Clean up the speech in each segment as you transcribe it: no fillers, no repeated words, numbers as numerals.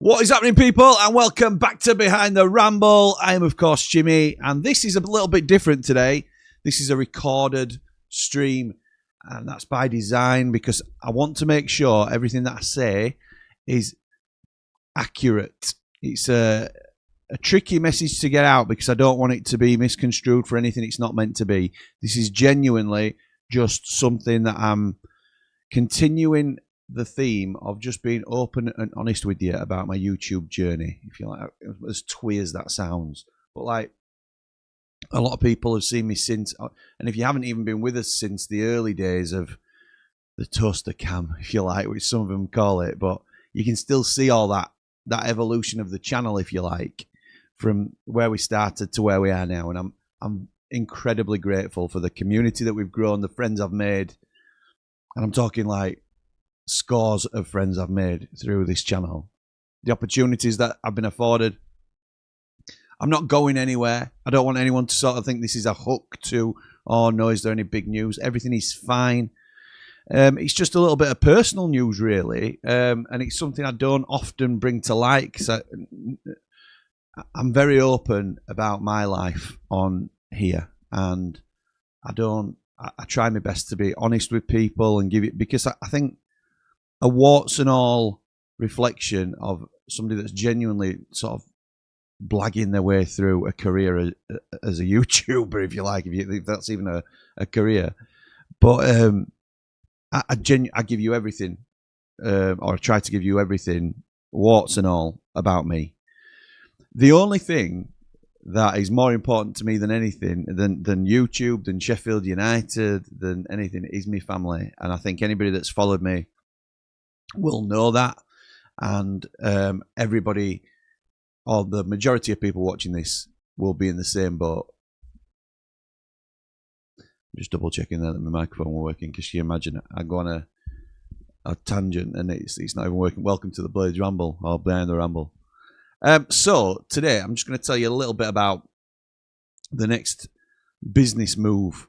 What is happening, people, and welcome back to Behind the Ramble. I am, of course, Jimmy, and this is a little bit different today. This is a recorded stream, and that's by design because I want to make sure everything that I say is accurate. It's a tricky message to get out because I don't want it to be misconstrued for anything it's not meant to be. This is genuinely just something that I'm continuing the theme of just being open and honest with you about my YouTube journey, if you like, as twee as that sounds. But like, a lot of people have seen me since, and if you haven't even been with us since the early days of the toaster cam, if you like, which some of them call it, but you can still see all that evolution of the channel, if you like, from where we started to where we are now. And I'm incredibly grateful for the community that we've grown, the friends I've made, and I'm talking like scores of friends I've made through this channel, the opportunities that I've been afforded. I'm not going anywhere. I don't want anyone to sort of think this is a hook to, oh no, is there any big news? Everything is fine. It's just a little bit of personal news, really, and it's something I don't often bring to light because I'm very open about my life on here, and I try my best to be honest with people and give it, because I think a warts and all reflection of somebody that's genuinely sort of blagging their way through a career as a YouTuber, if you like, if that's even a career. But I give you everything, or I try to give you everything, warts and all, about me. The only thing that is more important to me than anything, than YouTube, than Sheffield United, than anything, is my family. And I think anybody that's followed me will know that, and everybody, or the majority of people watching this, will be in the same boat. I'm just double checking that my microphone was working, because you imagine I go on a tangent and it's not even working. Welcome to the Blades Ramble, or Behind the Ramble. So today I'm just going to tell you a little bit about the next business move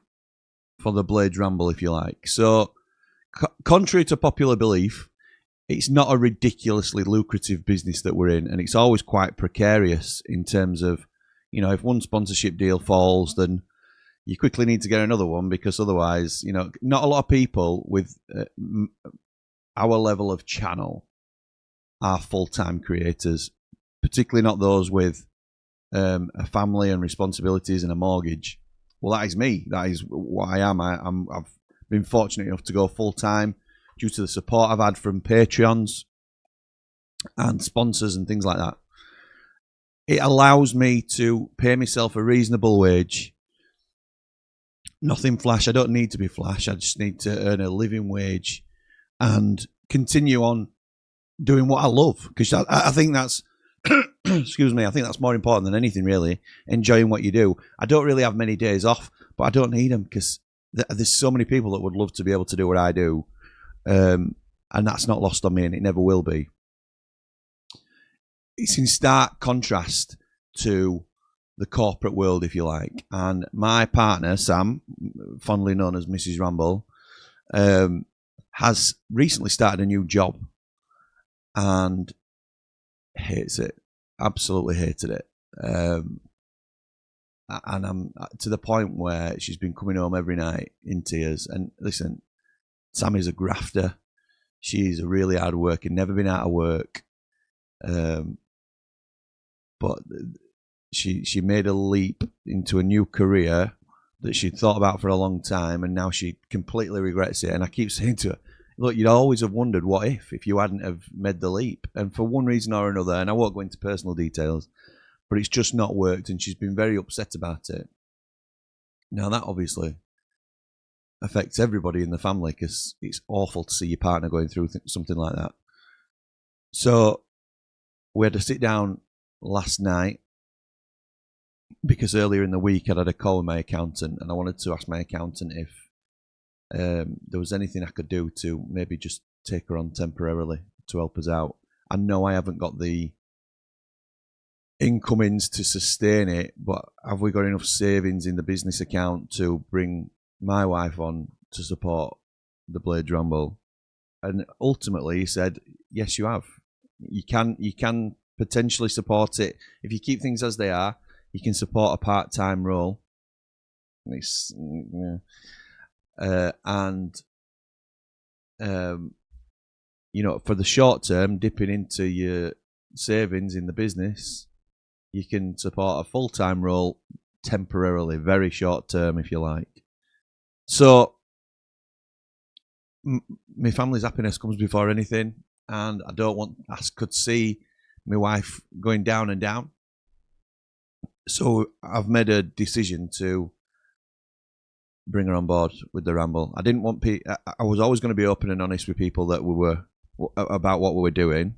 for the Blades Ramble, if you like. So contrary to popular belief, it's not a ridiculously lucrative business that we're in, and it's always quite precarious in terms of, you know, if one sponsorship deal falls, then you quickly need to get another one, because otherwise, you know, not a lot of people with our level of channel are full-time creators, particularly not those with a family and responsibilities and a mortgage. Well, that is me. That is what I am. I've been fortunate enough to go full-time due to the support I've had from Patreons and sponsors and things like that. It allows me to pay myself a reasonable wage. Nothing flash. I don't need to be flash. I just need to earn a living wage and continue on doing what I love, because I think that's excuse me, I think that's more important than anything, really, enjoying what you do. I don't really have many days off, but I don't need them, because there's so many people that would love to be able to do what I do. And that's not lost on me, and it never will be. It's in stark contrast to the corporate world, if you like. And my partner, Sam, fondly known as Mrs. Ramble, has recently started a new job and hates it. Absolutely hated it. And I'm to the point where she's been coming home every night in tears. And listen, Sammy's a grafter. She's a really hard worker, never been out of work. But she made a leap into a new career that she'd thought about for a long time, and now she completely regrets it. And I keep saying to her, look, you'd always have wondered what if you hadn't have made the leap. And for one reason or another, and I won't go into personal details, but it's just not worked, and she's been very upset about it. Now, that obviously affects everybody in the family, because it's awful to see your partner going through something like that. So we had to sit down last night, because earlier in the week I'd had a call with my accountant, and I wanted to ask my accountant if there was anything I could do to maybe just take her on temporarily to help us out. I know I haven't got the incomings to sustain it, but have we got enough savings in the business account to bring my wife on to support the Blades Ramble? And ultimately he said, yes, you have. You can potentially support it if you keep things as they are. You can support a part-time role. And you know, for the short term, dipping into your savings in the business, you can support a full-time role temporarily, very short term, if you like. So my family's happiness comes before anything, and I don't want, I could see my wife going down and down. So I've made a decision to bring her on board with the Ramble. I didn't want I was always going to be open and honest with people that we were about what we were doing.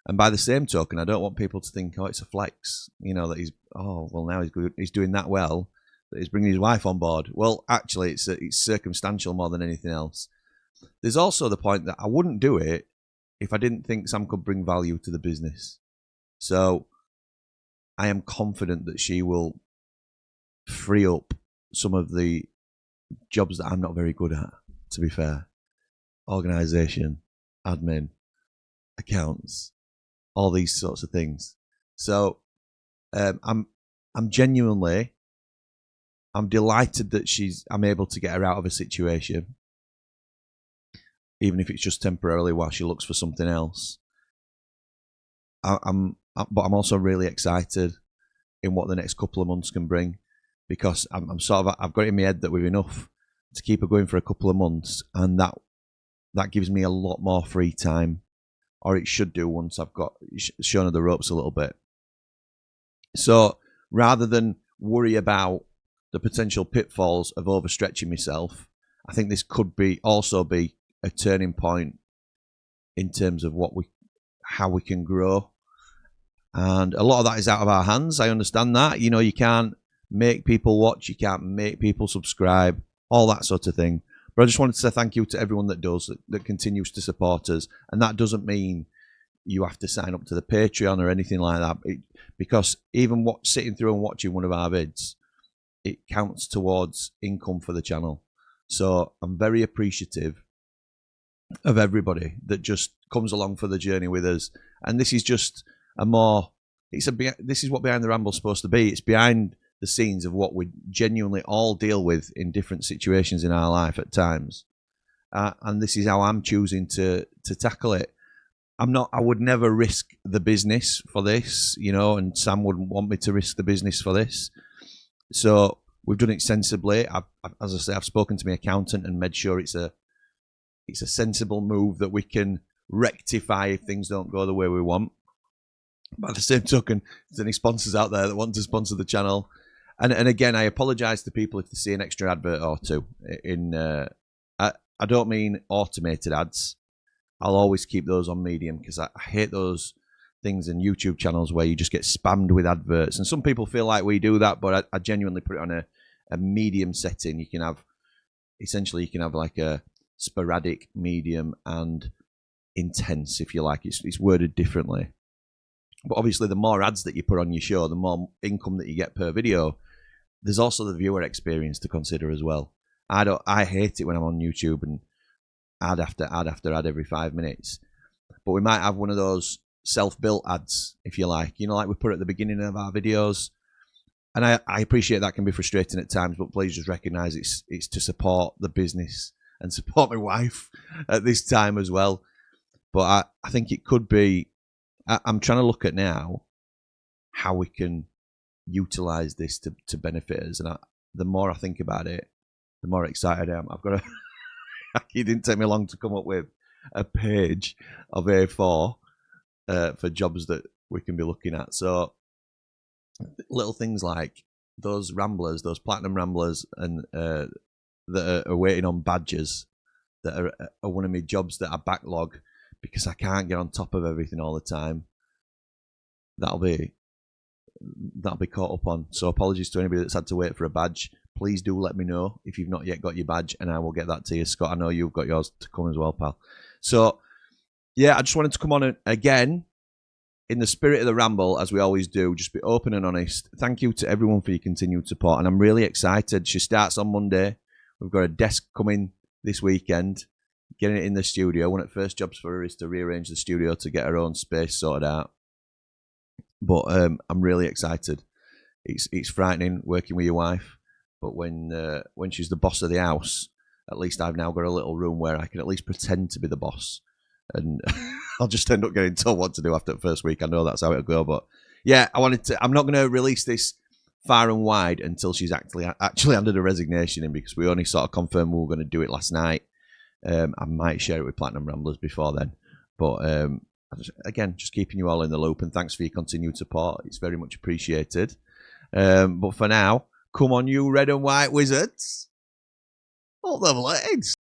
And by the same token, I don't want people to think, oh, it's a flex, you know, that he's, oh, well, now he's good, he's doing that well, that he's bringing his wife on board. Well, actually, it's circumstantial more than anything else. There's also the point that I wouldn't do it if I didn't think Sam could bring value to the business. So I am confident that she will free up some of the jobs that I'm not very good at, to be fair. Organisation, admin, accounts, all these sorts of things. So I'm genuinely, I'm delighted that I'm able to get her out of a situation, even if it's just temporarily while she looks for something else. But I'm also really excited in what the next couple of months can bring, because I'm sort of, I've got it in my head that we've enough to keep her going for a couple of months, and that gives me a lot more free time, or it should do once I've got shown her the ropes a little bit. So rather than worry about the potential pitfalls of overstretching myself, I think this could also be a turning point in terms of how we can grow. And a lot of that is out of our hands. I understand that. You know, you can't make people watch, you can't make people subscribe, all that sort of thing. But I just wanted to say thank you to everyone that does, that continues to support us. And that doesn't mean you have to sign up to the Patreon or anything like that, because even sitting through and watching one of our vids, it counts towards income for the channel. So I'm very appreciative of everybody that just comes along for the journey with us. And this is just this is what Behind the Ramble is supposed to be. It's behind the scenes of what we genuinely all deal with in different situations in our life at times. And this is how I'm choosing to tackle it. I would never risk the business for this, you know, and Sam wouldn't want me to risk the business for this. So we've done it sensibly. As I say, I've spoken to my accountant and made sure it's a sensible move that we can rectify if things don't go the way we want. By the same token, there's any sponsors out there that want to sponsor the channel. And again, I apologise to people if they see an extra advert or two. I don't mean automated ads. I'll always keep those on medium, because I hate those things in YouTube channels where you just get spammed with adverts. And some people feel like we do that, but I genuinely put it on a medium setting. You can have like a sporadic, medium, and intense, if you like. It's worded differently. But obviously, the more ads that you put on your show, the more income that you get per video. There's also the viewer experience to consider as well. I hate it when I'm on YouTube and ad after ad after ad every 5 minutes. But we might have one of those self-built ads, if you like. You know, like we put at the beginning of our videos. And I appreciate that can be frustrating at times, but please just recognise it's to support the business and support my wife at this time as well. But I think it could be, I'm trying to look at now how we can utilise this to benefit us. And the more I think about it, the more excited I am. It didn't take me long to come up with a page of A4 for jobs that we can be looking at. So little things like those ramblers, those platinum ramblers, and that are waiting on badges, that are one of my jobs that I backlog because I can't get on top of everything all the time. That'll be caught up on. So apologies to anybody that's had to wait for a badge. Please do let me know if you've not yet got your badge, and I will get that to you. Scott, I know you've got yours to come as well, pal. So yeah, I just wanted to come on again in the spirit of the Ramble, as we always do, just be open and honest. Thank you to everyone for your continued support, and I'm really excited. She starts on Monday. We've got a desk coming this weekend. getting it in the studio. One of the first jobs for her is to rearrange the studio to get her own space sorted out. But I'm really excited. It's frightening working with your wife, but when she's the boss of the house, at least I've now got a little room where I can at least pretend to be the boss, and I'll just end up getting told what to do after the first week. I know that's how it'll go, but yeah, I'm not going to release this far and wide until she's actually handed a resignation in, because we only sort of confirmed we were going to do it last night. I might share it with Platinum Ramblers before then, but again, just keeping you all in the loop, and thanks for your continued support. It's very much appreciated. But for now, come on, you red and white wizards. Hold the blades.